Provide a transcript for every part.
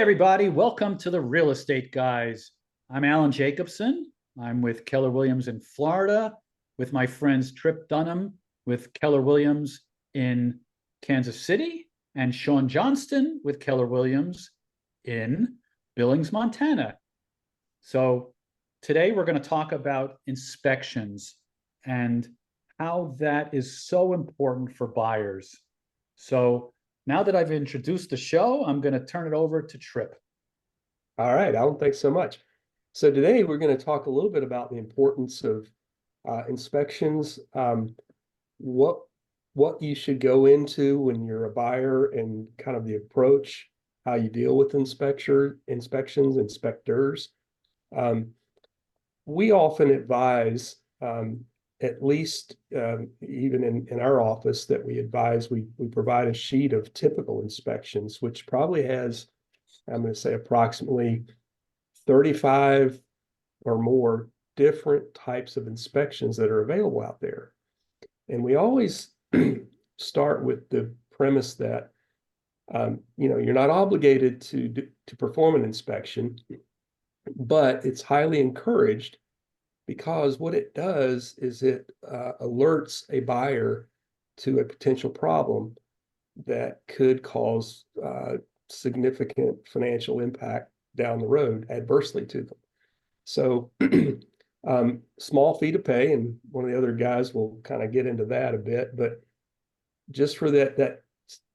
Everybody, welcome to the Real Estate Guys. I'm Alan Jacobson. I'm with Keller Williams in Florida, with my friends Trip Dunham with Keller Williams in Kansas City, and Sean Johnston with Keller Williams in Billings, Montana. So today we're going to talk about inspections and how that is so important for buyers. So now that I've introduced the show, I'm going to turn it over to Trip. All right, Alan, thanks so much. So today we're going to talk a little bit about the importance of inspections, what you should go into when you're a buyer, and kind of the approach, how you deal with inspections, inspectors. We often advise, at least even in our office, that we advise we provide a sheet of typical inspections, which probably has, I'm going to say, approximately 35 or more different types of inspections that are available out there. And we always start with the premise that you're not obligated to perform an inspection, but it's highly encouraged, because what it does is it alerts a buyer to a potential problem that could cause significant financial impact down the road adversely to them. So small fee to pay, and one of the other guys will kind of get into that a bit, but just for that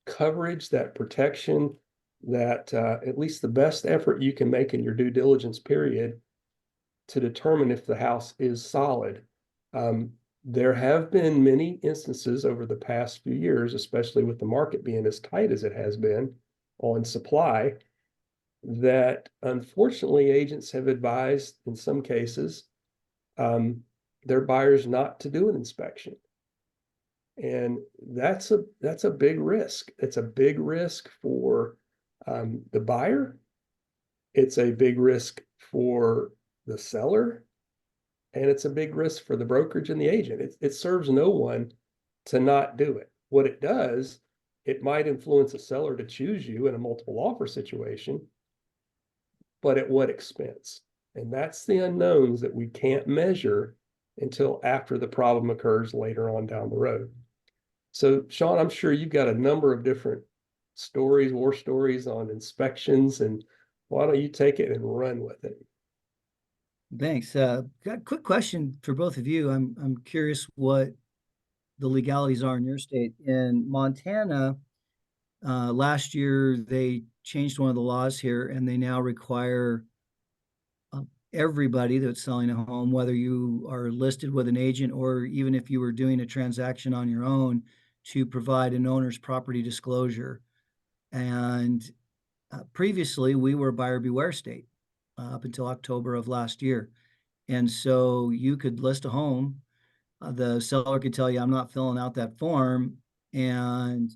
coverage, that protection, that at least the best effort you can make in your due diligence period to determine if the house is solid. There have been many instances over the past few years, especially with the market being as tight as it has been on supply, that unfortunately agents have advised in some cases their buyers not to do an inspection. And that's a big risk. It's a big risk for the buyer. It's a big risk for the seller, and it's a big risk for the brokerage and the agent. It serves no one to not do it. What it does, it might influence a seller to choose you in a multiple offer situation, but at what expense? And that's the unknowns that we can't measure until after the problem occurs later on down the road. So, Sean, I'm sure you've got a number of different stories, war stories on inspections, and why don't you take it and run with it? Thanks. Got a quick question for both of you. I'm curious what the legalities are in your state. In Montana, last year they changed one of the laws here, and they now require everybody that's selling a home, whether you are listed with an agent or even if you were doing a transaction on your own, to provide an owner's property disclosure. And previously, we were a buyer beware state up until October of last year. And so you could list a home, the seller could tell you, I'm not filling out that form, and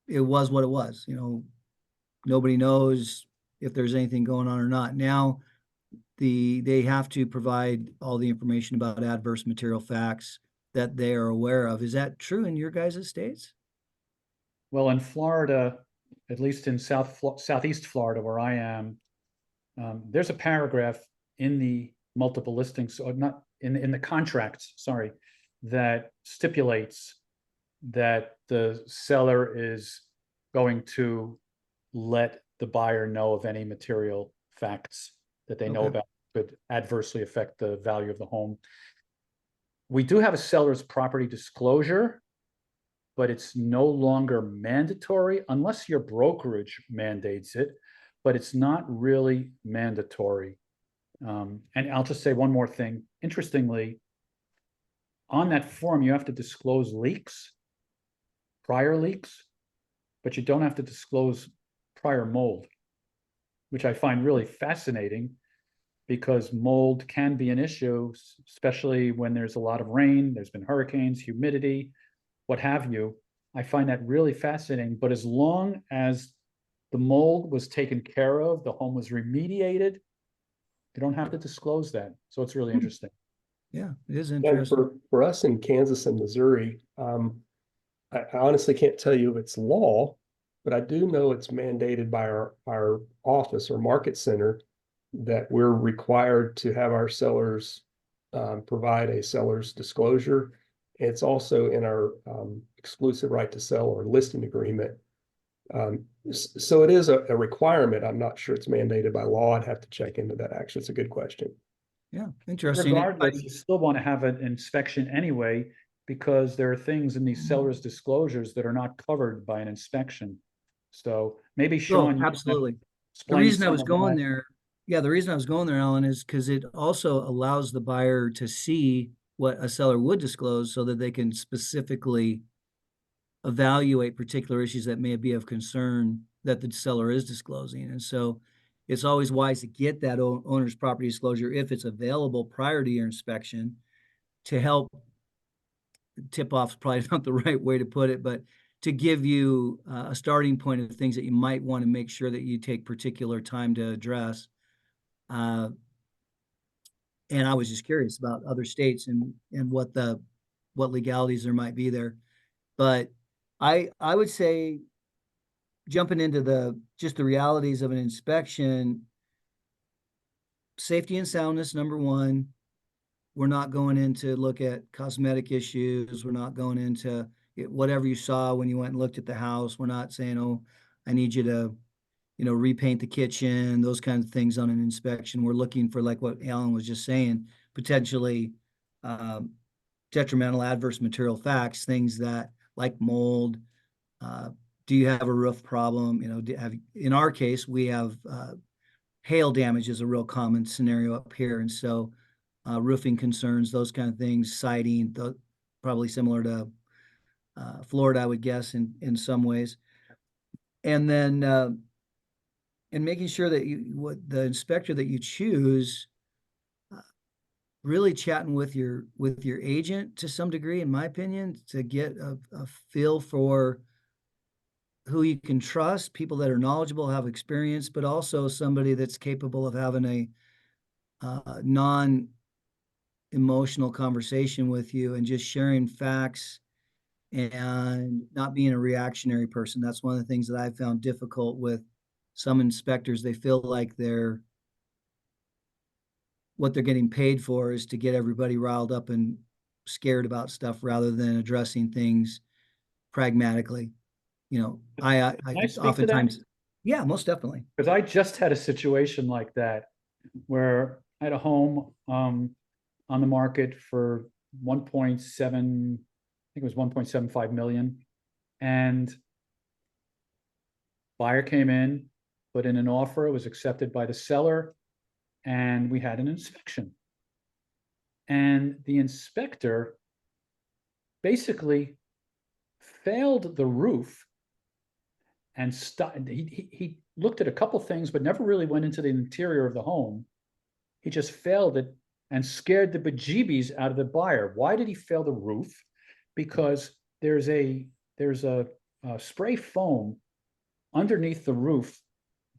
it was what it was. Nobody knows if there's anything going on or not. Now they have to provide all the information about adverse material facts that they are aware of. Is that true in your guys' states? Well, in Florida, at least in Southeast Florida, where I am, there's a paragraph in the multiple listings, or not in the contracts, sorry, that stipulates that the seller is going to let the buyer know of any material facts that they know about could adversely affect the value of the home. We do have a seller's property disclosure, but it's no longer mandatory unless your brokerage mandates it, but it's not really mandatory. And I'll just say one more thing. Interestingly, on that form, you have to disclose leaks, prior leaks, but you don't have to disclose prior mold, which I find really fascinating, because mold can be an issue, especially when there's a lot of rain, there's been hurricanes, humidity, what have you. I find that really fascinating. But as long as the mold was taken care of, the home was remediated, you don't have to disclose that. So it's really interesting. Yeah, it is And interesting. for us in Kansas and Missouri, I honestly can't tell you if it's law, but I do know it's mandated by our office or market center that we're required to have our sellers provide a seller's disclosure. It's also in our exclusive right to sell or listing agreement. So it is a requirement. I'm not sure it's mandated by law. I'd have to check into that. Actually, it's a good question. Yeah, interesting. Regardless, you still want to have an inspection anyway, because there are things in these seller's disclosures that are not covered by an inspection. So maybe Oh, Sean, you can absolutely. The explain reason I some was of going that. there, yeah, the reason I was going there, Alan, is because it also allows the buyer to see what a seller would disclose so that they can specifically evaluate particular issues that may be of concern that the seller is disclosing. And so it's always wise to get that owner's property disclosure if it's available prior to your inspection to help. Tip off is probably not the right way to put it, but to give you a starting point of things that you might want to make sure that you take particular time to address. Uh, and I was just curious about other states and what legalities there might be there. But I would say jumping into just the realities of an inspection, safety and soundness, number one. We're not going in to look at cosmetic issues. We're not going into whatever you saw when you went and looked at the house. We're not saying, oh, I need you to, repaint the kitchen, those kinds of things on an inspection. We're looking for, like what Alan was just saying, potentially um, detrimental adverse material facts, things that like mold. Uh, do you have a roof problem? In our case, we have hail damage is a real common scenario up here. And so roofing concerns, those kind of things, siding, probably similar to Florida, I would guess, in some ways. And then and making sure that what the inspector that you choose, really chatting with your agent to some degree, in my opinion, to get a feel for who you can trust, people that are knowledgeable, have experience, but also somebody that's capable of having a non emotional conversation with you and just sharing facts and not being a reactionary person. That's one of the things that I've found difficult with some inspectors. They feel like what they're getting paid for is to get everybody riled up and scared about stuff rather than addressing things pragmatically. I Can I speak to that? oftentimes, yeah, most definitely. Because I just had a situation like that where I had a home on the market for 1.7, I think it was 1.75 million. And buyer came in, put in an offer, it was accepted by the seller, and we had an inspection. And the inspector basically failed the roof and he looked at a couple things, but never really went into the interior of the home. He just failed it and scared the bejeebies out of the buyer. Why did he fail the roof? Because there's a spray foam underneath the roof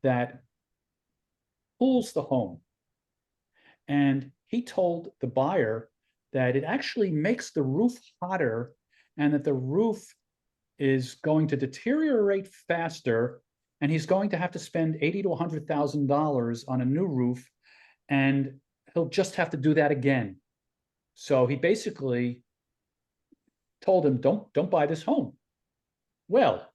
that cools the home. And he told the buyer that it actually makes the roof hotter and that the roof is going to deteriorate faster, and he's going to have to spend $80,000 to $100,000 on a new roof, and he'll just have to do that again. So he basically told him, don't buy this home. Well,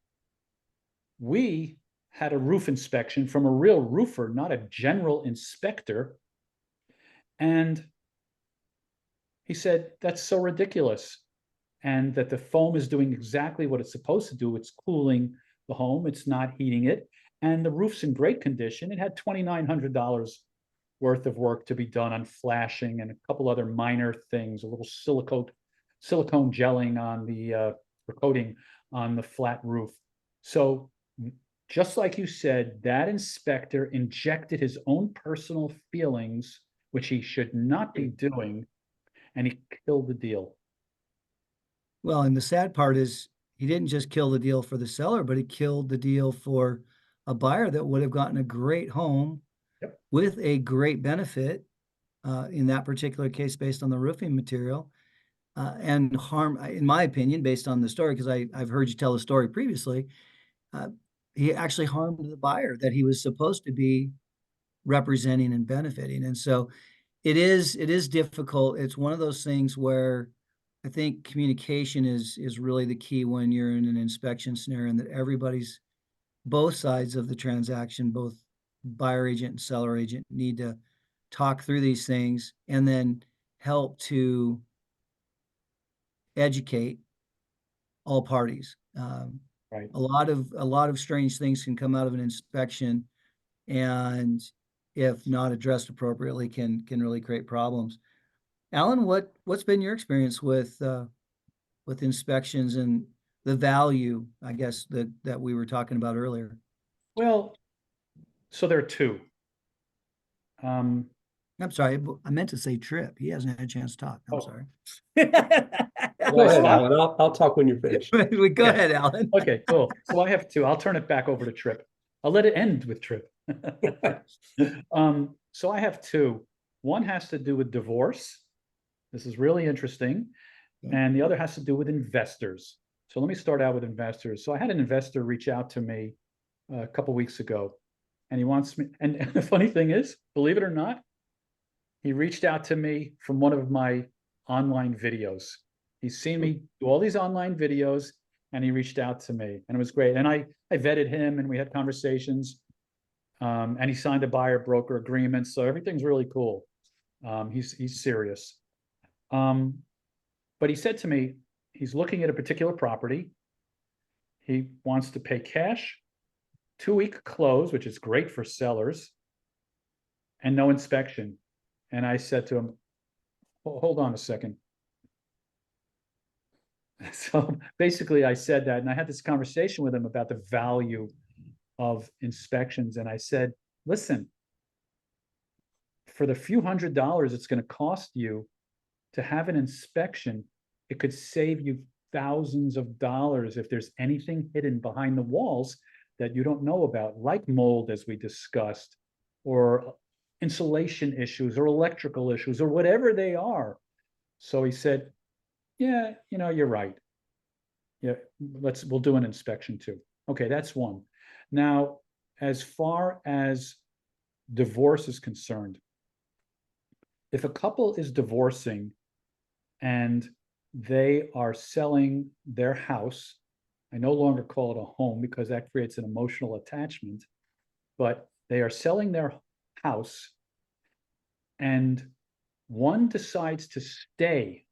we had a roof inspection from a real roofer, not a general inspector. And he said, that's so ridiculous. And that the foam is doing exactly what it's supposed to do. It's cooling the home, it's not heating it. And the roof's in great condition. It had $2,900 worth of work to be done on flashing and a couple other minor things, a little silicone gelling on the or coating on the flat roof. So just like you said, that inspector injected his own personal feelings, which he should not be doing, and he killed the deal. Well, and the sad part is he didn't just kill the deal for the seller, but he killed the deal for a buyer that would have gotten a great home with a great benefit in that particular case based on the roofing material. And harm, in my opinion, based on the story, because I've heard you tell the story previously, he actually harmed the buyer that he was supposed to be representing and benefiting. And so it is difficult. It's one of those things where I think communication is really the key when you're in an inspection scenario, and that everybody's, both sides of the transaction, both buyer agent and seller agent, need to talk through these things and then help to educate all parties. Right. A lot of strange things can come out of an inspection, and if not addressed appropriately, can really create problems. Alan, what's been your experience with inspections and the value, I guess, that we were talking about earlier? Well, so there are two. I'm sorry, I meant to say Trip. He hasn't had a chance to talk. I'm Oh. sorry. Go ahead, stop? Alan. I'll talk when you're finished. Go Yeah. ahead, Alan. Okay, cool. So I have two. I'll turn it back over to Trip. I'll let it end with Trip. So I have two. One has to do with divorce. This is really interesting. Okay. And the other has to do with investors. So let me start out with investors. So I had an investor reach out to me a couple weeks ago, and he wants me. And the funny thing is, believe it or not, he reached out to me from one of my online videos. He's seen me do all these online videos, and he reached out to me, and it was great. And I vetted him, and we had conversations, and he signed a buyer broker agreement. So everything's really cool. He's serious. But he said to me, he's looking at a particular property. He wants to pay cash, 2-week close, which is great for sellers, and no inspection. And I said to him, hold on a second. So basically I said that, and I had this conversation with him about the value of inspections. And I said, listen, for the few $100s it's going to cost you to have an inspection, it could save you thousands of dollars if there's anything hidden behind the walls that you don't know about, like mold, as we discussed, or insulation issues, or electrical issues, or whatever they are. So he said, yeah, you're right. Yeah, we'll do an inspection too. Okay, that's one. Now, as far as divorce is concerned, if a couple is divorcing and they are selling their house, I no longer call it a home because that creates an emotional attachment, but they are selling their house, and one decides to stay.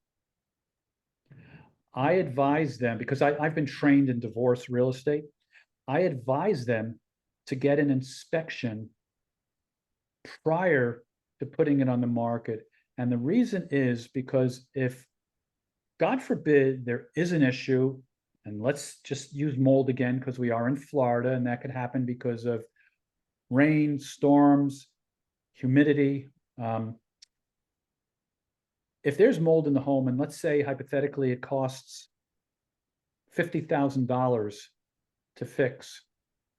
I advise them, because I've been trained in divorce real estate, I advise them to get an inspection prior to putting it on the market. And the reason is because if, God forbid, there is an issue, and let's just use mold again because we are in Florida, and that could happen because of rain, storms, humidity. If there's mold in the home, and let's say hypothetically it costs $50,000 to fix,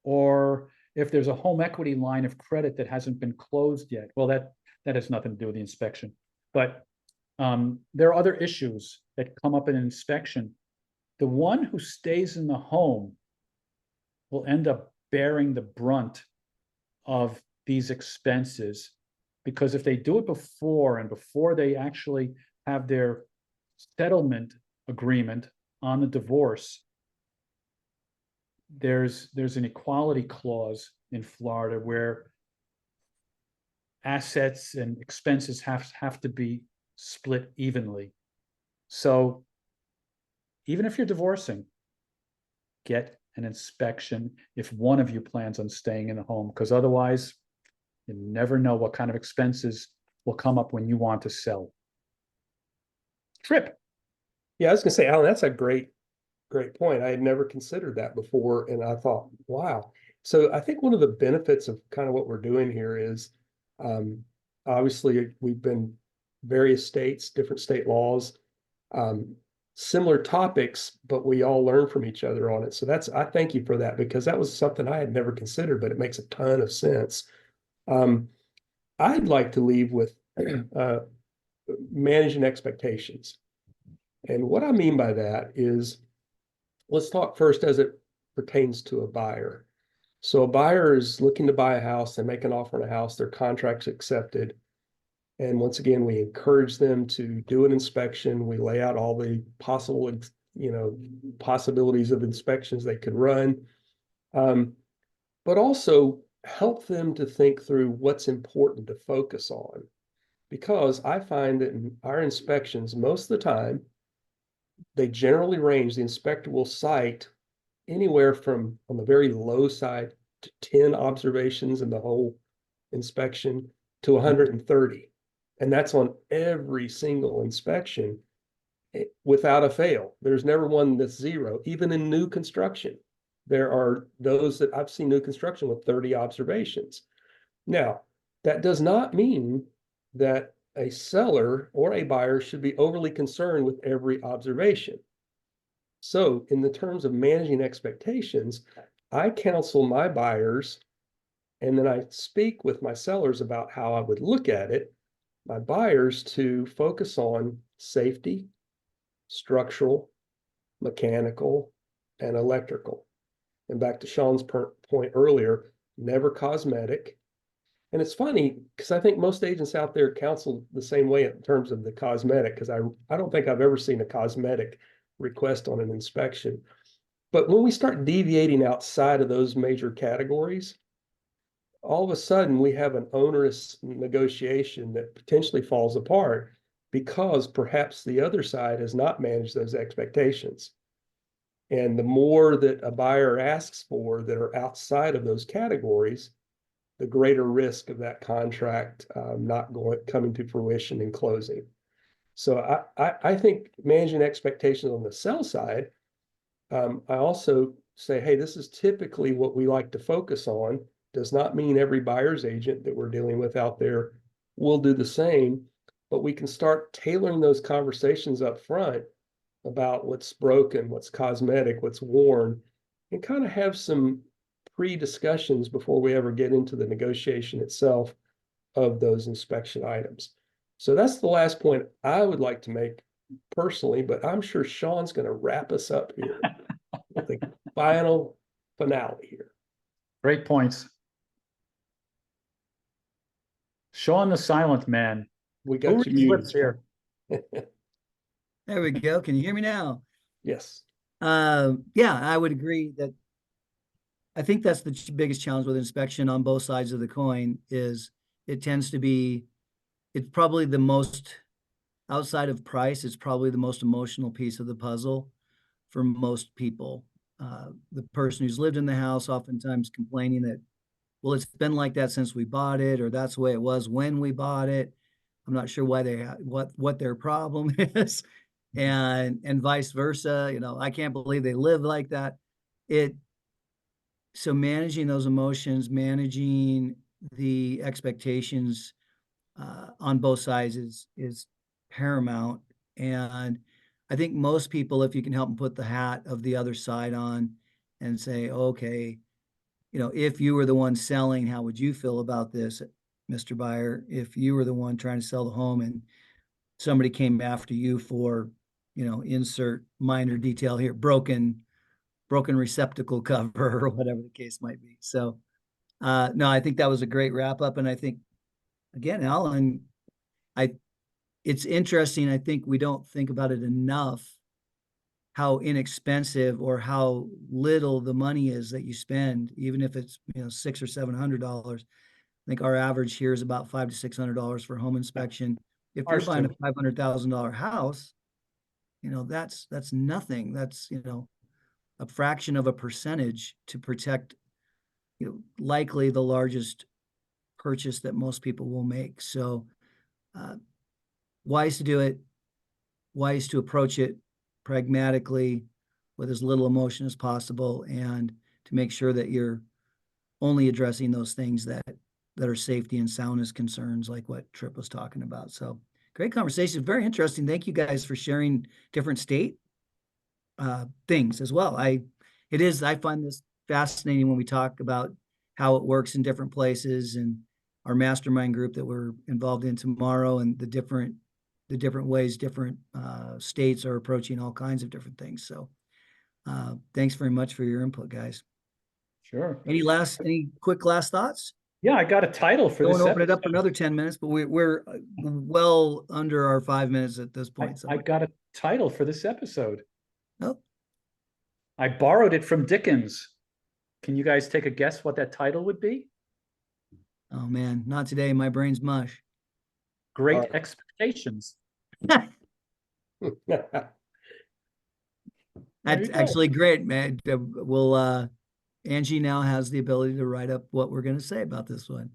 or if there's a home equity line of credit that hasn't been closed yet, well, that has nothing to do with the inspection. But there are other issues that come up in an inspection. The one who stays in the home will end up bearing the brunt of these expenses, because if they do it before they actually have their settlement agreement on the divorce, there's an equality clause in Florida where assets and expenses have to be split evenly. So even if you're divorcing, get an inspection if one of you plans on staying in the home, because otherwise you never know what kind of expenses will come up when you want to sell. Trip. Yeah, I was gonna say, Alan, that's a great point. I had never considered that before, and I thought, wow. So I think one of the benefits of kind of what we're doing here is, obviously we've been various states, different state laws, similar topics, but we all learn from each other on it. So I thank you for that, because that was something I had never considered, but it makes a ton of sense. I'd like to leave with managing expectations. And what I mean by that is, let's talk first as it pertains to a buyer. So a buyer is looking to buy a house, they make an offer on a house, their contract's accepted. And once again, we encourage them to do an inspection. We lay out all the possible, possibilities of inspections they could run. But also help them to think through what's important to focus on. Because I find that in our inspections, most of the time, they generally range, the inspector will cite anywhere from on the very low side to 10 observations in the whole inspection to 130. And that's on every single inspection without a fail. There's never one that's zero, even in new construction. There are those that I've seen new construction with 30 observations. Now, that does not mean that a seller or a buyer should be overly concerned with every observation. So in the terms of managing expectations, I counsel my buyers and then I speak with my sellers about how I would look at it, my buyers to focus on safety, structural, mechanical, and electrical. And back to Sean's point earlier, never cosmetic. And it's funny because I think most agents out there counsel the same way in terms of the cosmetic, because I don't think I've ever seen a cosmetic request on an inspection. But when we start deviating outside of those major categories, all of a sudden we have an onerous negotiation that potentially falls apart because perhaps the other side has not managed those expectations. And the more that a buyer asks for that are outside of those categories, the greater risk of that contract not coming to fruition and closing. So I think managing expectations on the sell side, I also say, hey, this is typically what we like to focus on. Does not mean every buyer's agent that we're dealing with out there will do the same, but we can start tailoring those conversations up front about what's broken, what's cosmetic, what's worn, and kind of have some pre-discussions before we ever get into the negotiation itself of those inspection items. So that's the last point I would like to make personally, but I'm sure Sean's going to wrap us up here with the final finale here. Great points. Sean the Silent Man. We Who got you reads lips muted. here? There we go. Can you hear me now? Yes. Yeah, I would agree that I think that's the biggest challenge with inspection on both sides of the coin is it tends to be, it's probably the most, outside of price, it's probably the most emotional piece of the puzzle for most people. The person who's lived in the house oftentimes complaining that, well, it's been like that since we bought it, or that's the way it was when we bought it. I'm not sure why what their problem is, and vice versa. You know, I can't believe they live like that. So managing those emotions, managing the expectations on both sides is paramount. And I think most people, if you can help them put the hat of the other side on and say, okay, you know, if you were the one selling, how would you feel about this, Mr. Buyer? If you were the one trying to sell the home and somebody came after you for, you know, insert minor detail here, broken receptacle cover or whatever the case might be. So no, I think that was a great wrap up. And I think, again, Alan, it's interesting. I think we don't think about it enough how inexpensive or how little the money is that you spend, even if it's, you know, $600 or $700. I think our average here is about $500 to $600 for home inspection. If you're buying a $500,000 house, you know, that's nothing. That's, you know, a fraction of a percentage to protect, you know, likely the largest purchase that most people will make. So wise to do it, wise to approach it pragmatically with as little emotion as possible, and to make sure that you're only addressing those things that are safety and soundness concerns, like what Tripp was talking about. So great conversation, very interesting. Thank you guys for sharing different state things as well. I find this fascinating when we talk about how it works in different places, and our mastermind group that we're involved in tomorrow, and the different ways different states are approaching all kinds of different things. So thanks very much for your input, guys. Sure. Any quick last thoughts? Yeah, I got a title for Don't this open it up episode. for another 10 minutes, but we're well under our 5 minutes at this point. So I got a title for this episode. oh, I borrowed it from Dickens. Can you guys take a guess what that title would be? oh man, not today. My brain's mush. Great Expectations. That's There you go. actually great, man. Angie now has the ability to write up what we're going to say about this one.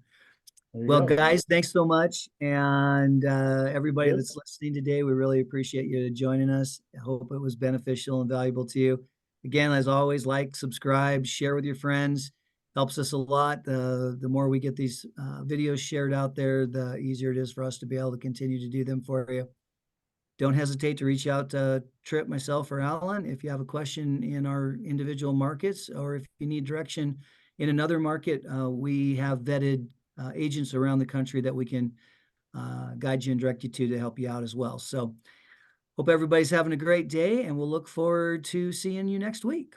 There you Well, go. guys, thanks so much. And everybody Yes. that's listening today, we really appreciate you joining us. I hope it was beneficial and valuable to you. Again, as always, like, subscribe, share with your friends. Helps us a lot. The more we get these videos shared out there, the easier it is for us to be able to continue to do them for you. Don't hesitate to reach out to Trip, myself, or Alan if you have a question in our individual markets, or if you need direction in another market. We have vetted agents around the country that we can guide you and direct you to help you out as well. So hope everybody's having a great day, and we'll look forward to seeing you next week.